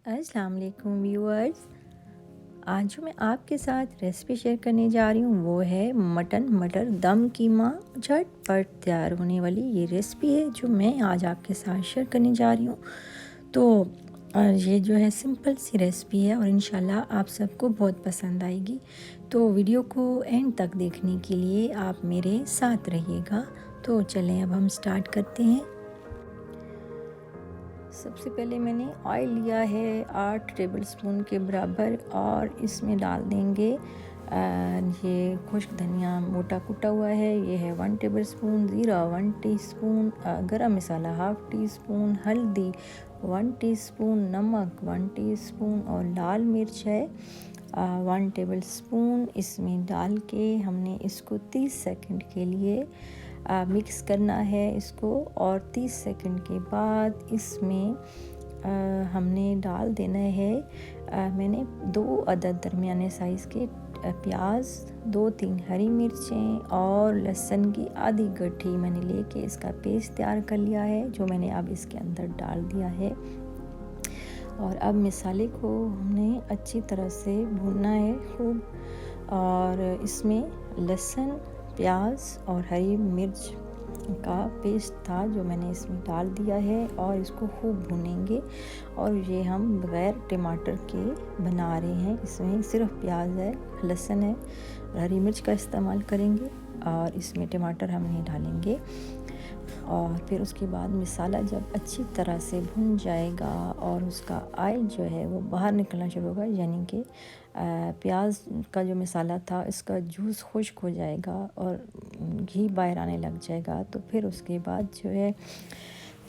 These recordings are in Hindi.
अस्सलाम वालेकुम व्यूअर्स। आज जो मैं आपके साथ रेसिपी शेयर करने जा रही हूँ वो है मटन मटर दम कीमा। झटपट तैयार होने वाली ये रेसिपी है जो मैं आज आपके साथ शेयर करने जा रही हूँ। तो ये जो है सिंपल सी रेसिपी है और इंशाल्लाह आप सबको बहुत पसंद आएगी। तो वीडियो को एंड तक देखने के लिए आप मेरे साथ रहिएगा। तो चलें अब हम स्टार्ट करते हैं। सबसे पहले मैंने ऑयल लिया है 8 टेबलस्पून के बराबर और इसमें डाल देंगे ये खुश्क धनिया मोटा कुटा हुआ है, ये है 1 टेबलस्पून, ज़ीरा 1 टीस्पून, गरम मसाला हाफ़ टी स्पून, हल्दी 1 टीस्पून, नमक 1 टीस्पून और लाल मिर्च है 1 टेबलस्पून। इसमें डाल के हमने इसको 30 सेकंड के लिए मिक्स करना है इसको और 30 सेकंड के बाद इसमें हमने डाल देना है मैंने 2 अदद दरमियाने साइज़ के प्याज, 2-3 हरी मिर्चें और लहसुन की आधी गड्ठी मैंने लेके इसका पेस्ट तैयार कर लिया है जो मैंने अब इसके अंदर डाल दिया है। और अब मसाले को हमने अच्छी तरह से भूनना है खूब और इसमें लहसुन, प्याज और हरी मिर्च का पेस्ट था जो मैंने इसमें डाल दिया है और इसको खूब भूनेंगे। और ये हम बग़ैर टमाटर के बना रहे हैं, इसमें सिर्फ प्याज है, लहसुन है, हरी मिर्च का इस्तेमाल करेंगे और इसमें टमाटर हम नहीं डालेंगे। और फिर उसके बाद मसाला जब अच्छी तरह से भुन जाएगा और उसका ऑयल जो है वो बाहर निकलना शुरू होगा, यानी कि प्याज का जो मसाला था इसका जूस खुश्क हो जाएगा और घी बाहर आने लग जाएगा, तो फिर उसके बाद जो है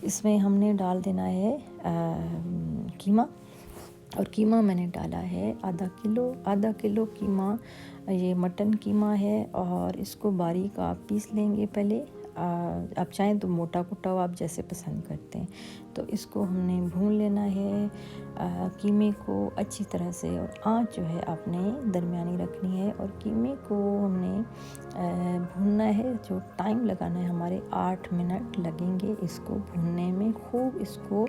इसमें हमने डाल देना है कीमा। और कीमा मैंने डाला है आधा किलो कीमा, ये मटन कीमा है और इसको बारीक आप पीस लेंगे पहले। आप चाहें तो मोटा कुटा हुआ आप जैसे पसंद करते हैं। तो इसको हमने भून लेना है कीमे को अच्छी तरह से और आँच जो है आपने दरमियानी रखनी है और कीमे को हमने भूनना है। जो टाइम लगाना है हमारे 8 मिनट लगेंगे इसको भूनने में। खूब इसको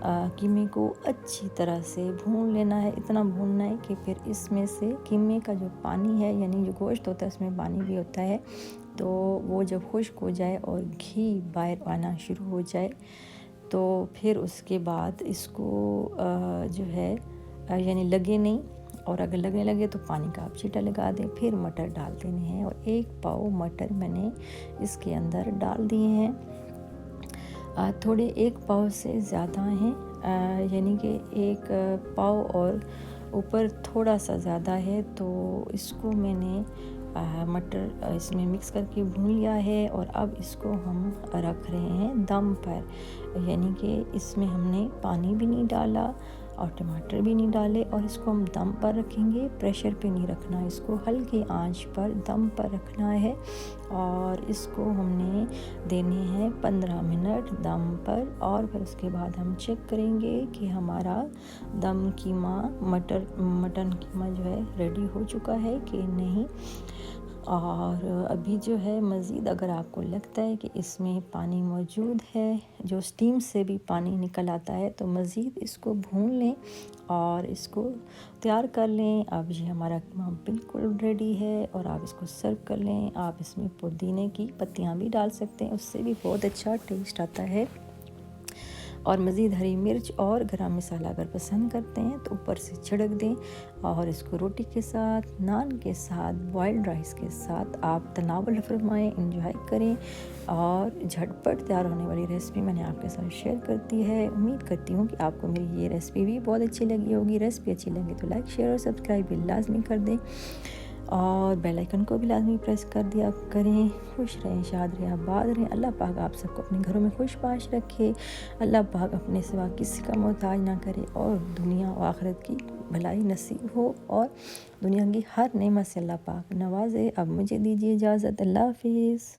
कीमे को अच्छी तरह से भून लेना है, इतना भूनना है कि फिर इसमें से कीमे का जो पानी है, यानी जो गोश्त होता है उसमें पानी भी होता है, तो वो जब खुश्क हो जाए और घी बाहर आना शुरू हो जाए तो फिर उसके बाद इसको जो है यानी लगे नहीं, और अगर लगने लगे तो पानी का आप छींटा लगा दें। फिर मटर डाल देने हैं और 1 पाव मटर मैंने इसके अंदर डाल दिए हैं। थोड़े 1 पाव से ज़्यादा हैं, यानी कि 1 पाव और ऊपर थोड़ा सा ज़्यादा है। तो इसको मैंने मटर इसमें मिक्स करके भून लिया है और अब इसको हम रख रहे हैं दम पर, यानी कि इसमें हमने पानी भी नहीं डाला और टमाटर भी नहीं डाले और इसको हम दम पर रखेंगे। प्रेशर पे नहीं रखना, इसको हल्की आंच पर दम पर रखना है और इसको हमने देने हैं 15 मिनट दम पर। और फिर उसके बाद हम चेक करेंगे कि हमारा दम कीमा मटन कीमा जो है रेडी हो चुका है कि नहीं। और अभी जो है मज़ीद अगर आपको लगता है कि इसमें पानी मौजूद है, जो स्टीम से भी पानी निकल आता है, तो मज़ीद इसको भून लें और इसको तैयार कर लें। अब ये हमारा कीमा बिल्कुल रेडी है और आप इसको सर्व कर लें। आप इसमें पुदीने की पत्तियां भी डाल सकते हैं, उससे भी बहुत अच्छा टेस्ट आता है। और मज़ीद हरी मिर्च और गरम मसाला अगर पसंद करते हैं तो ऊपर से छिड़क दें और इसको रोटी के साथ, नान के साथ, बॉइल्ड राइस के साथ आप तनावुल फरमाएं, एंजॉय करें। और झटपट तैयार होने वाली रेसिपी मैंने आपके साथ शेयर करती है। उम्मीद करती हूँ कि आपको मेरी ये रेसिपी भी बहुत अच्छी लगी होगी। रेसिपी अच्छी लगी तो लाइक शेयर और सब्सक्राइब भी लाजमी कर दें और बेल आइकन को भी लाजमी प्रेस कर दिया करें। खुश रहें, शाद रहें, आबाद रहें। अल्लाह पाक आप सबको अपने घरों में खुशबाश रखे। अल्लाह पाक अपने सिवा किसी का मोहताज ना करे और दुनिया और आखिरत की भलाई नसीब हो और दुनिया की हर नेमत से अल्लाह पाक नवाजे। अब मुझे दीजिए इजाज़त। अल्लाह हाफिज़।